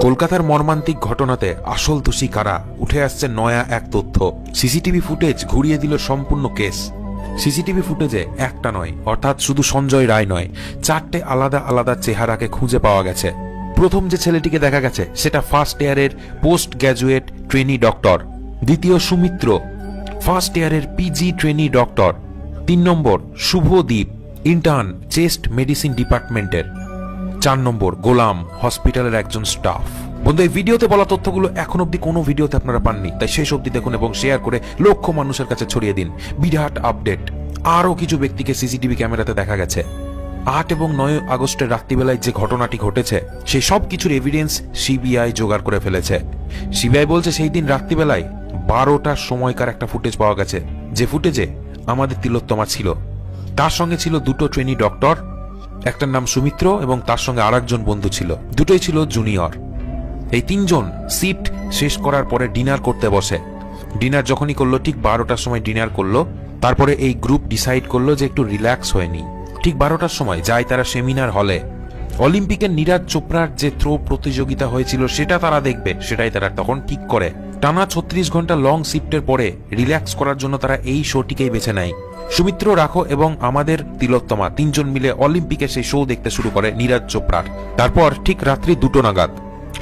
কলকাতার মর্মান্তিক ঘটনাতে আসল দোষী কারা, উঠে আসছে নয়া এক তথ্য। সিসিটিভি ফুটেজ ঘুরিয়ে দিল সম্পূর্ণ কেস। সিসিটিভি ফুটেজে একটা নয়, অর্থাৎ শুধু সঞ্জয় রায় নয়, 4টে আলাদা আলাদা চেহারাকে খুঁজে পাওয়া গেছে। প্রথম যে ছেলেটিকে দেখা গেছে সেটা ফার্স্ট ইয়ারের পোস্ট গ্র্যাজুয়েট ট্রেনি ডক্টর। দ্বিতীয় সুমিত্র, ফার্স্ট ইয়ারের পিজি ট্রেনি ডক্টর। 3 নম্বর শুভদীপ, ইন্টার্ন চেস্ট মেডিসিন ডিপার্টমেন্টের। 4 নম্বর গোলাম, হসপিটালের একজন স্টাফ। বন্ধু, এই ভিডিওতে বলা তথ্যগুলো এখন অব্দি কোনো ভিডিওতে আপনারা পাননি, তাই শেষ অব্দি দেখুন এবং শেয়ার করে লক্ষ মানুষের কাছে ছড়িয়ে দিন। বিরাট আপডেট, আরও কিছু ব্যক্তিকে সিসিটিভি ক্যামেরাতে দেখা গেছে। 8 এবং 9 আগস্টের রাত্রিবেলায় যে ঘটনাটি ঘটেছে সেই সব কিছুর এভিডেন্স সিবিআই জোগাড় করে ফেলেছে। সিবিআই বলছে সেই দিন রাত্রিবেলায় 12টার সময়কার একটা ফুটেজ পাওয়া গেছে, যে ফুটেজে আমাদের তিলোত্তমা ছিল। তার সঙ্গে ছিল 2টো ট্রেনি ডক্টর, একটার নাম সুমিত্র এবং তার সঙ্গে আরেকজন বন্ধু ছিল, দুটোই ছিল জুনিয়র। এই 3 জন শিফট শেষ করার পরে ডিনার করতে বসে। ডিনার যখনই করলো, ঠিক 12টার সময় ডিনার করলো। তারপরে এই গ্রুপ ডিসাইড করলো যে একটু রিল্যাক্স হয়ে নি। ঠিক 12টার সময় যায় তারা সেমিনার হলে। অলিম্পিকের নীরাজ চোপড়ার যে থ্রো প্রতিযোগিতা হয়েছিল সেটা তারা দেখবে, সেটাই তারা তখন ঠিক করে। টানা 36 ঘন্টা লং শিফটের পরে রিল্যাক্স করার জন্য তারা এই শোটিকেই বেছে নেয়। সুমিত্র, রাখো এবং আমাদের তিলোত্তমা 3 জন মিলে অলিম্পিকে সেই শো দেখতে শুরু করে নীরাজ চোপড়ার। তারপর ঠিক রাত্রি 2টো নাগাদ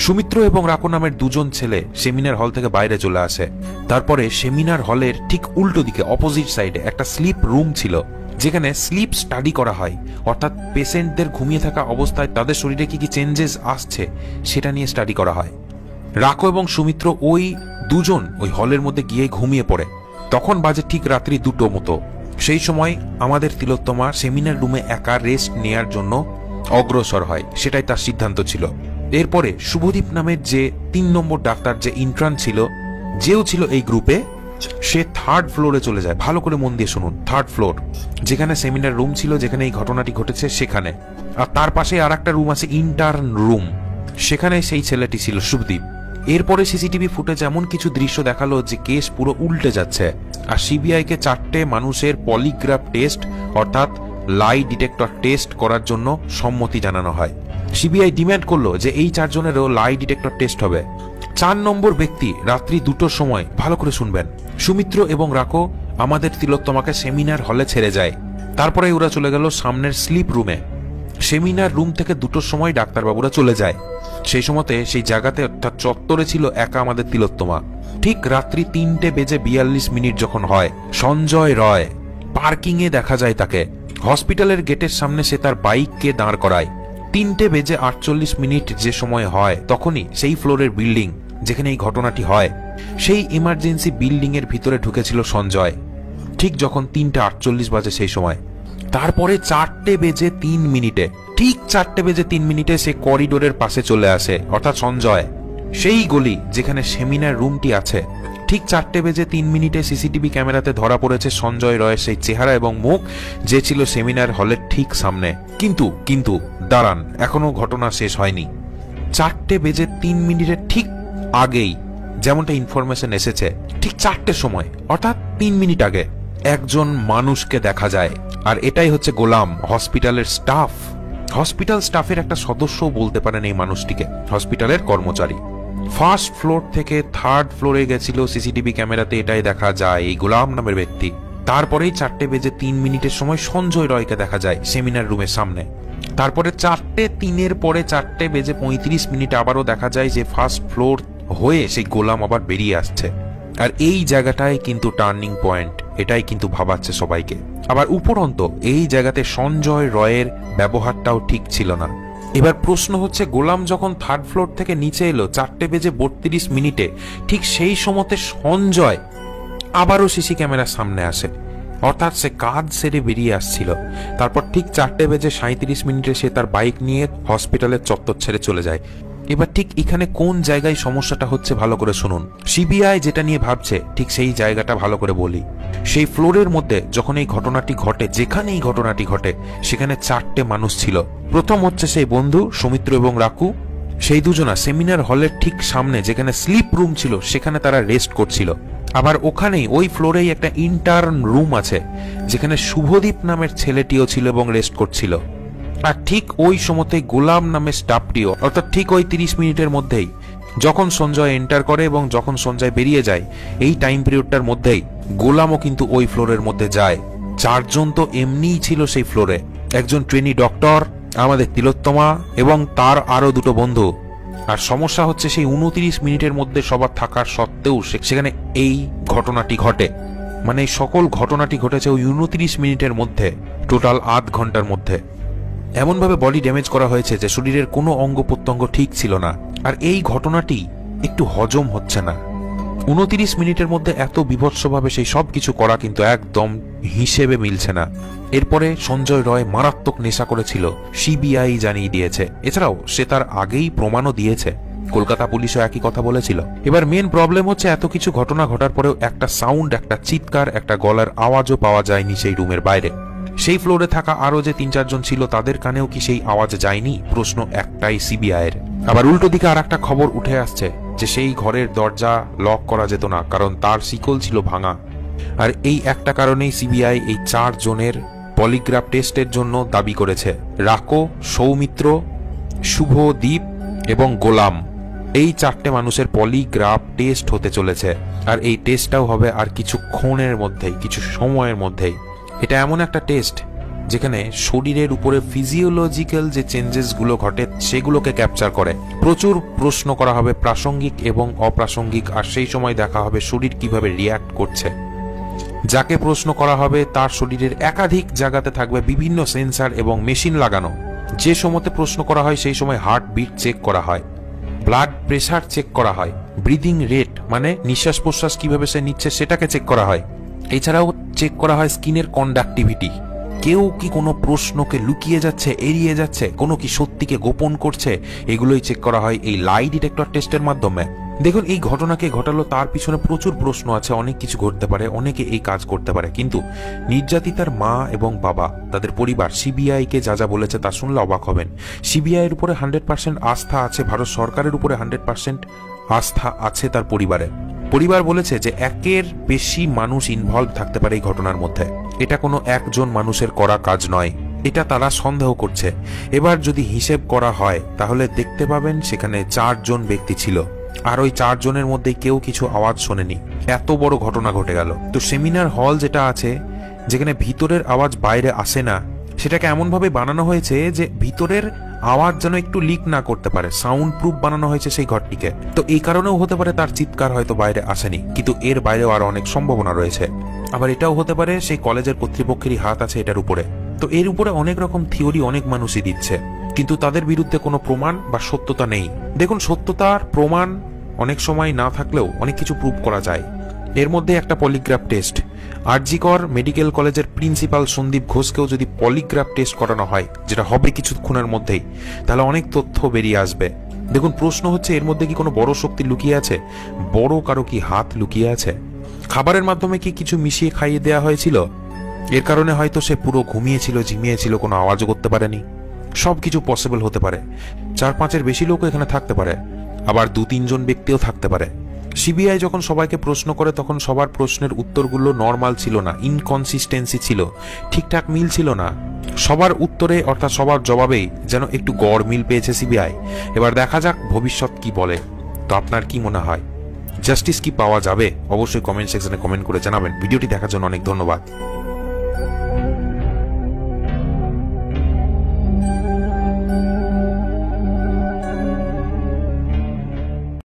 সুমিত্র এবং রাখো নামের 2 জন ছেলে সেমিনার হল থেকে বাইরে চলে আসে। তারপরে সেমিনার হলের ঠিক উল্টো দিকে অপোজিট সাইডে একটা স্লিপ রুম ছিল, যেখানে স্লিপ স্টাডি করা হয়, অর্থাৎ পেশেন্টদের ঘুমিয়ে থাকা অবস্থায় তাদের শরীরে কি কি চেঞ্জেস আসছে সেটা নিয়ে স্টাডি করা হয়। রাখো এবং সুমিত্র ওই 2 জন ওই হলের মধ্যে গিয়ে ঘুমিয়ে পড়ে। তখন বাজে ঠিক রাত্রি 2টো মতো। সেই সময় আমাদের তিলোত্তমা সেমিনার রুমে একা রেস্ট নেয়ার জন্য অগ্রসর হয়, সেটাই তার সিদ্ধান্ত ছিল। এরপরে শুভদীপ নামের যে 3 নম্বর ডাক্তার, যে ইন্টার্ন ছিল, যেও ছিল এই গ্রুপে, সে 3rd ফ্লোরে চলে যায়। ভালো করে মন দিয়ে শুনুন, 3rd ফ্লোর, যেখানে সেমিনার রুম ছিল, যেখানে এই ঘটনাটি ঘটেছে সেখানে। আর তার পাশে আর একটা রুম আছে ইন্টার্ন রুম, সেখানে সেই ছেলেটি ছিল শুভদীপ। এরপরে সিসিটিভি ফুটেজ এমন কিছু দৃশ্য দেখালো যে কেস পুরো উল্টে যাচ্ছে। আর সিবিআইকে 4টে মানুষের পলিগ্রাফ টেস্ট অর্থাৎ লাই ডিটেক্টর টেস্ট করার জন্য সম্মতি জানানো হয়। সিবিআই ডিমান্ড করলো যে এই 4 জনেরও লাই ডিটেক্টর টেস্ট হবে। 4 নম্বর ব্যক্তি রাত্রি 2টোর সময়, ভালো করে শুনবেন, সুমিত্র এবং রাখো আমাদের তিলোত্তমাকে সেমিনার হলে ছেড়ে যায়। তারপরে ওরা চলে গেল সামনের স্লিপ রুমে। সেমিনার রুম থেকে 2টোর সময় ডাক্তারবাবুরা চলে যায়। সেই সময়তে সেই জায়গাতে অর্থাৎ চত্বরে ছিল একা আমাদের তিলোত্তমা। ঠিক রাত্রি 3:42 যখন হয়, সঞ্জয় রয় পার্কিং এ দেখা যায় তাকে। হসপিটালের গেটের সামনে সে তার বাইককে দাঁড় করায়। 3:48 যে সময় হয়, তখনই সেই ফ্লোরের বিল্ডিং যেখানে এই ঘটনাটি হয়, সেই ইমার্জেন্সি বিল্ডিং এর ভিতরে ঢুকেছিল সঞ্জয়। ঠিক যখন 3:48 বাজে সেই সময়, তারপরে 4:03, ঠিক 4:03 সে করিডোরের পাশে চলে আসে, অর্থাৎ সঞ্জয় সেই গলি যেখানে সেমিনার রুমটি আছে। ঠিক 4:03 সিসিটিভি ক্যামেরাতে ধরা পড়েছে সঞ্জয় রয়ের সেই চেহারা এবং মুখ, যে ছিল সেমিনার হলের ঠিক সামনে। কিন্তু দাঁড়ান, এখনো ঘটনা শেষ হয়নি। 4:03 ঠিক আগেই, যেমনটা ইনফরমেশন এসেছে, ঠিক 4টের সময় অর্থাৎ 3 মিনিট আগে একজন মানুষকে দেখা যায়। আর এটাই হচ্ছে গোলাম, হসপিটালের স্টাফ। হসপিটাল স্টাফের একটা সদস্য বলতে পারেন এই মানুষটিকে, হসপিটালের কর্মচারী। 1st ফ্লোর থেকে 3rd ফ্লোরে গেছিল সিসিটিভি ক্যামেরাতে, এটাই দেখা যায় এই গোলাম নামের ব্যক্তি। তারপরেই 4:03 সময় সঞ্জয় রয়কে দেখা যায় সেমিনার রুমের সামনে। তারপরে 4:03 পরে 4:35 আবারও দেখা যায় যে 1st ফ্লোর হয়ে সেই গোলাম আবার বেরিয়ে আসছে। আর এই জায়গাটাই কিন্তু টার্নিং পয়েন্ট, এটাই কিন্তু ভাবাচ্ছে সবাইকে। আবার উপরন্ত এই জায়গাতে সঞ্জয় রয়ের ব্যবহারটাও ঠিক ছিল না। এবার প্রশ্ন হচ্ছে, গোলাম যখন 3rd ফ্লোর থেকে নিচে এলো 4:32, ঠিক সেই সময়তে সঞ্জয় আবারও সিসি ক্যামেরার সামনে আসে, অর্থাৎ সে কাজ সেরে বেরিয়ে আসছিল। তারপর ঠিক 4:37 সে তার বাইক নিয়ে হসপিটালের চত্বর ছেড়ে চলে যায়। এবার ঠিক এখানে কোন জায়গায় সমস্যাটা হচ্ছে ভালো করে শুনুন। সিবিআই যেটা নিয়ে ভাবছে ঠিক সেই জায়গাটা ভালো করে বলি। সেই ফ্লোরের মধ্যে যখন এই ঘটনাটি ঘটে, যেখানে এই ঘটনাটি ঘটে, সেখানে 4টে মানুষ ছিল। প্রথম হচ্ছে সেই বন্ধু সুমিত্র এবং রাকু, সেই দুজনা সেমিনার হলের ঠিক সামনে যেখানে স্লিপ রুম ছিল সেখানে তারা রেস্ট করছিল। আবার ওখানেই ওই ফ্লোরেই একটা ইন্টার্ন রুম আছে, যেখানে শুভদীপ নামের ছেলেটিও ছিল এবং রেস্ট করছিল। আর ঠিক ওই সময়তে গোলাম নামে স্টাফটিও, অর্থাৎ ঠিক ওই 30 মিনিটের মধ্যেই যখন সঞ্জয় এন্টার করে এবং যখন সঞ্জয় বেরিয়ে যায়, এই টাইম পিরিয়ডটার মধ্যেই গোলামও কিন্তু ওই ফ্লোরের মধ্যে যায়। 4 জন তো এমনিই ছিল সেই ফ্লোরে, একজন ট্রেনি ডক্টর, আমাদের তিলোত্তমা এবং তার আরো 2টো বন্ধু। আর সমস্যা হচ্ছে সেই 29 মিনিটের মধ্যে সবার থাকার সত্ত্বেও সেখানে এই ঘটনাটি ঘটে। মানে এই সকল ঘটনাটি ঘটেছে ওই 29 মিনিটের মধ্যে, টোটাল আধ ঘন্টার মধ্যে। এমনভাবে বডি ড্যামেজ করা হয়েছে যে শরীরের কোনো অঙ্গ প্রত্যঙ্গ ঠিক ছিল না। আর এই ঘটনাটি একটু হজম হচ্ছে না। 29 মিনিটের মধ্যে এত বিভৎসভাবে সেই সব কিছু করা কিন্তু একদম হিসেবে মিলছে না। এরপরে সঞ্জয় রয় মারাত্মক নেশা করেছিল, সিবিআই জানিয়ে দিয়েছে। এছাড়াও সে তার আগেই প্রমাণও দিয়েছে, কলকাতা পুলিশও একই কথা বলেছিল। এবার মেন প্রবলেম হচ্ছে এত কিছু ঘটনা ঘটার পরেও একটা সাউন্ড, একটা চিৎকার, একটা গলার আওয়াজও পাওয়া যায়নি সেই রুমের বাইরে। সেই ফ্লোরে থাকা আরো যে 3-4 জন ছিল তাদের কানেও কি সেই আওয়াজ যায়নি? প্রশ্ন একটাই সিবিআই এর। আবার উল্টো দিকে আর একটা খবর উঠে আসছে যে সেই ঘরের দরজা লক করা যেত না, কারণ তার শিকল ছিল ভাঙা। আর এই একটা কারণেই সিবিআই এই 4 জনের পলিগ্রাফ টেস্টের জন্য দাবি করেছে। রাকো, সৌমিত্র, শুভদীপ এবং গোলাম, এই 4টে মানুষের পলিগ্রাফ টেস্ট হতে চলেছে। আর এই টেস্টটাও হবে আর কিছুক্ষণের মধ্যেই, কিছু সময়ের মধ্যেই। এটা এমন একটা টেস্ট যেখানে শরীরের উপরে ফিজিওলজিক্যাল যে চেঞ্জেস গুলো ঘটে সেগুলোকে ক্যাপচার করে। প্রচুর প্রশ্ন করা হবে, প্রাসঙ্গিক এবং অপ্রাসঙ্গিক, আর সেই সময় দেখা হবে শরীর কিভাবে রিয়াক্ট করছে। যাকে প্রশ্ন করা হবে তার শরীরের একাধিক জায়গাতে থাকবে বিভিন্ন সেন্সার এবং মেশিন লাগানো। যে সময়তে প্রশ্ন করা হয় সেই সময় হার্ট বিট চেক করা হয়, ব্লাড প্রেসার চেক করা হয়, ব্রিদিং রেট মানে নিঃশ্বাস প্রশ্বাস কিভাবে সে নিচ্ছে সেটাকে চেক করা হয়। এছাড়াও চেক করা হয় স্কিনের কন্ডাক্টিভিটি, কেউ কি কোনো প্রশ্নকে লুকিয়ে যাচ্ছে, এড়িয়ে যাচ্ছে, কোনো কি সত্যিকে গোপন করছে, এগুলোই চেক করা হয় এই লাই ডিটেক্টর টেস্টের মাধ্যমে। দেখুন, এই ঘটনাকে ঘটালো তার পিছনে প্রচুর প্রশ্ন আছে, অনেক কিছু ঘটতে পারে, অনেকে এই কাজ করতে পারে। কিন্তু নির্যাতিতার মা এবং বাবা, তাদের পরিবার সিবিআই কে যা যা বলেছে তা শুনলে অবাক হবেন। সিবিআই এর উপরে 100% আস্থা আছে, ভারত সরকারের উপরে 100% আস্থা আছে তার পরিবারে। পরিবার বলেছে যে 1-এর বেশি মানুষ ইনভলভ থাকতে পারে এই ঘটনার মধ্যে, এটা কোনো একজন মানুষের করা কাজ নয়, এটা তারা সন্দেহ করছে। এবার যদি হিসেব করা হয় তাহলে দেখতে পাবেন সেখানে 4 জন ব্যক্তি ছিল, আর ওই 4 জনের মধ্যে কেউ কিছু আওয়াজ শোনেনি। এত বড় ঘটনা ঘটে গেল। তো সেমিনার হল যেটা আছে, যেখানে ভিতরের আওয়াজ বাইরে আসে না, সেটাকে এমন ভাবে বানানো হয়েছে যে ভিতরের আওয়াজ যেন একটু লিক না করতে পারে, সাউন্ড প্রুফ বানানো হয়েছে সেই ঘরটিকে। তো এই কারণেও হতে পারে তার চিৎকার হয়তো বাইরে আসেনি, কিন্তু এর বাইরেও আরো অনেক সম্ভাবনা রয়েছে। আবার এটাও হতে পারে সেই কলেজের কর্তৃপক্ষেরই হাত আছে এটার উপরে। তো এর উপরে অনেক রকম থিওরি অনেক মানুষই দিচ্ছে, কিন্তু তাদের বিরুদ্ধে কোনো প্রমাণ বা সত্যতা নেই। দেখুন, সত্যতার প্রমাণ অনেক সময় না থাকলেও অনেক কিছু প্রুভ করা যায়। এর মধ্যে একটা পলিগ্রাফ টেস্ট, আরজিকর মেডিকেল কলেজের প্রিন্সিপাল সন্দীপ ঘোষকেও যদি পলিগ্রাফ টেস্ট করানো হয়, যেটা হবে কিছুক্ষণের মধ্যেই, তাহলে অনেক তথ্য বেরিয়ে আসবে। দেখুন, প্রশ্ন হচ্ছে এর মধ্যে কি কোনো বড় শক্তি লুকিয়ে আছে, বড় কারো কি হাত লুকিয়ে আছে? খাবারের মাধ্যমে কি কিছু মিশিয়ে খাইয়ে দেওয়া হয়েছিল? এর কারণে হয়তো সে পুরো ঘুমিয়েছিল, ঝিমিয়েছিল, কোনো আওয়াজও করতে পারেনি। সবকিছু পসিবল হতে পারে। 4-5-এর বেশি লোকও এখানে থাকতে পারে, আবার 2-3 জন ব্যক্তিও থাকতে পারে। সিবিআই যখন সবাইকে প্রশ্ন করে তখন সবার প্রশ্নের উত্তরগুলো নর্মাল ছিল না, ইনকনসিস্টেন্সি ছিল, ঠিকঠাক মিল ছিল না। সবার উত্তরে অর্থাৎ সবার জবাবেই যেন একটু গড় মিল পেয়েছে সিবিআই। এবার দেখা যাক ভবিষ্যৎ কি বলে। তো আপনার কি মনে হয়, জাস্টিস কি পাওয়া যাবে? অবশ্যই কমেন্ট সেকশনে কমেন্ট করে জানাবেন। ভিডিওটি দেখার জন্য অনেক ধন্যবাদ।